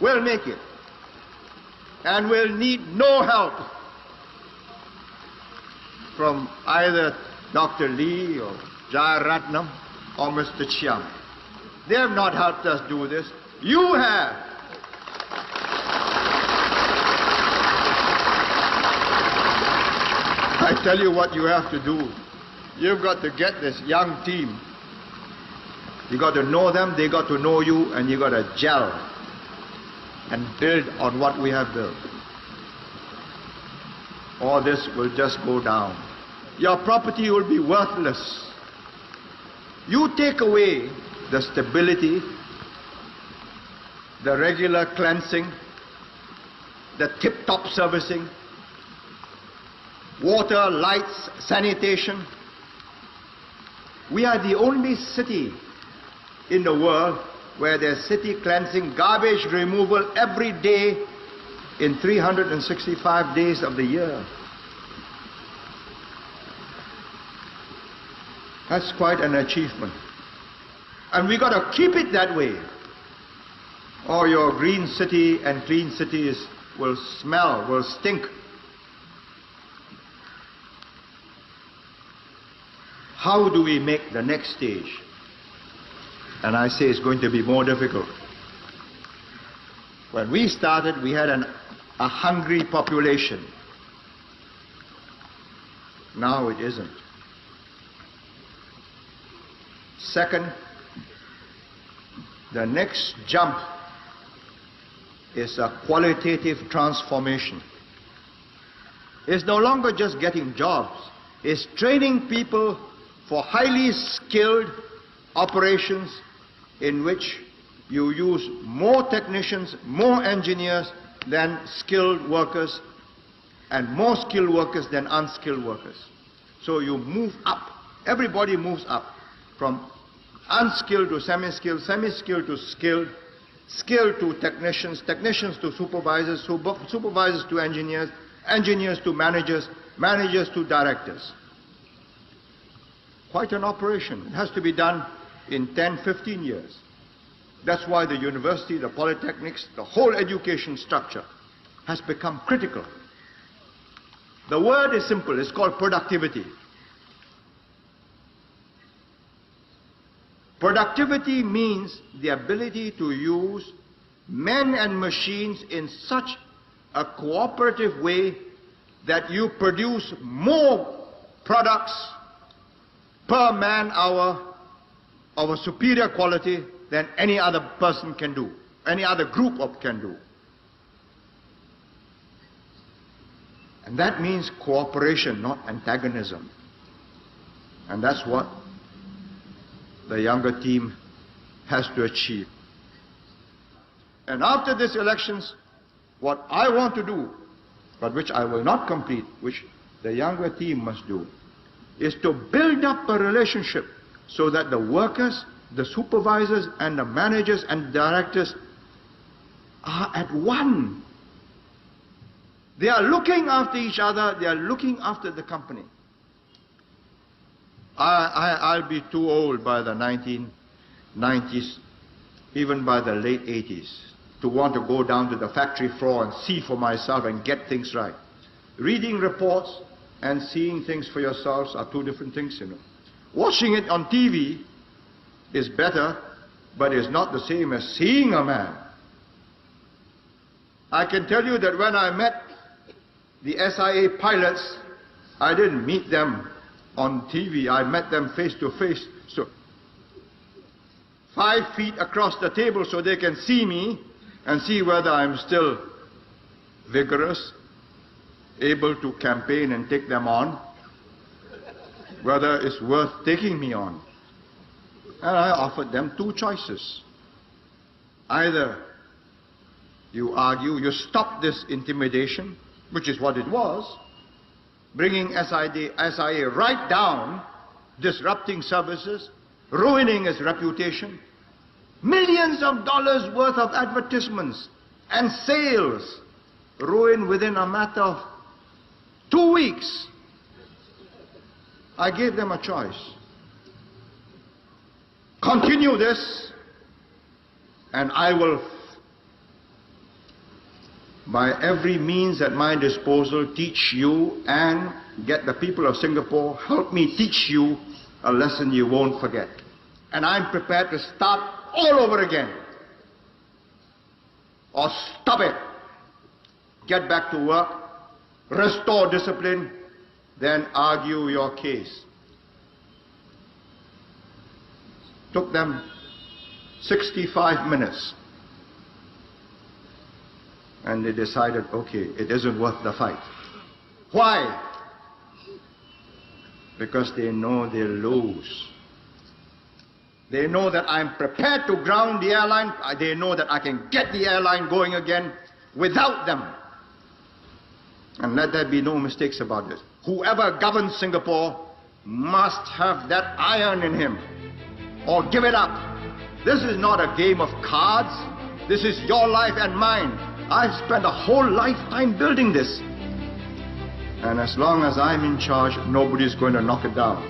will make it and will need no help from either Dr. Lee or Jayaratnam or Mr. Chiang. They have not helped us do this. You have. I tell you what you have to do. You've got to get this young team. You got to know them, they got to know you, and you got to gel and build on what we have built. All this will just go down. Your property will be worthless. You take away the stability, the regular cleansing, the tip-top servicing, water, lights, sanitation. We are the only city in the world where there's city cleansing, garbage removal every day in 365 days of the year. That's quite an achievement. And we got to keep it that way, or your green city and clean cities will smell, will stink. How do we make the next stage? And I say it's going to be more difficult. When we started, we had a hungry population. Now it isn't. Second, the next jump is a qualitative transformation. It's no longer just getting jobs. It's training people for highly skilled operations in which you use more technicians, more engineers than skilled workers, and more skilled workers than unskilled workers. So you move up. Everybody moves up from unskilled to semi-skilled, semi-skilled to skilled, skilled to technicians, technicians to supervisors, supervisors to engineers, engineers to managers, managers to directors. Quite an operation. It has to be done in 10, 15 years. That's why the university, the polytechnics, the whole education structure has become critical. The word is simple. It's called productivity. Productivity means the ability to use men and machines in such a cooperative way that you produce more products per man hour of a superior quality than any other person can do, any other group can do. And that means cooperation, not antagonism. And that's what the younger team has to achieve. And after these elections, what I want to do, but which I will not complete, which the younger team must do, is to build up a relationship so that the workers, the supervisors and the managers and directors are at one. They are looking after each other, they are looking after the company. I'll be too old by the 1990s, even by the late 80s, to want to go down to the factory floor and see for myself and get things right. Reading reports and seeing things for yourselves are two different things, you know. Watching it on TV is better, but it's not the same as seeing a man. I can tell you that when I met the SIA pilots, I didn't meet them on TV, I met them face to face. So 5 feet across the table so they can see me and see whether I'm still vigorous, able to campaign and take them on, whether it's worth taking me on. And I offered them two choices. Either you argue, you stop this intimidation, which is what it was, bringing SIA right down, disrupting services, ruining its reputation, millions of dollars worth of advertisements and sales ruined within a matter of 2 weeks. I gave them a choice. Continue this, and I will by every means at my disposal, teach you and get the people of Singapore, help me teach you a lesson you won't forget. And I'm prepared to start all over again. Or stop it. Get back to work, restore discipline, then argue your case. Took them 65 minutes. And they decided, okay, it isn't worth the fight. Why? Because they know they'll lose. They know that I'm prepared to ground the airline. They know that I can get the airline going again without them. And let there be no mistakes about this. Whoever governs Singapore must have that iron in him, or give it up. This is not a game of cards. This is your life and mine. I've spent a whole lifetime building this. And as long as I'm in charge, nobody's going to knock it down.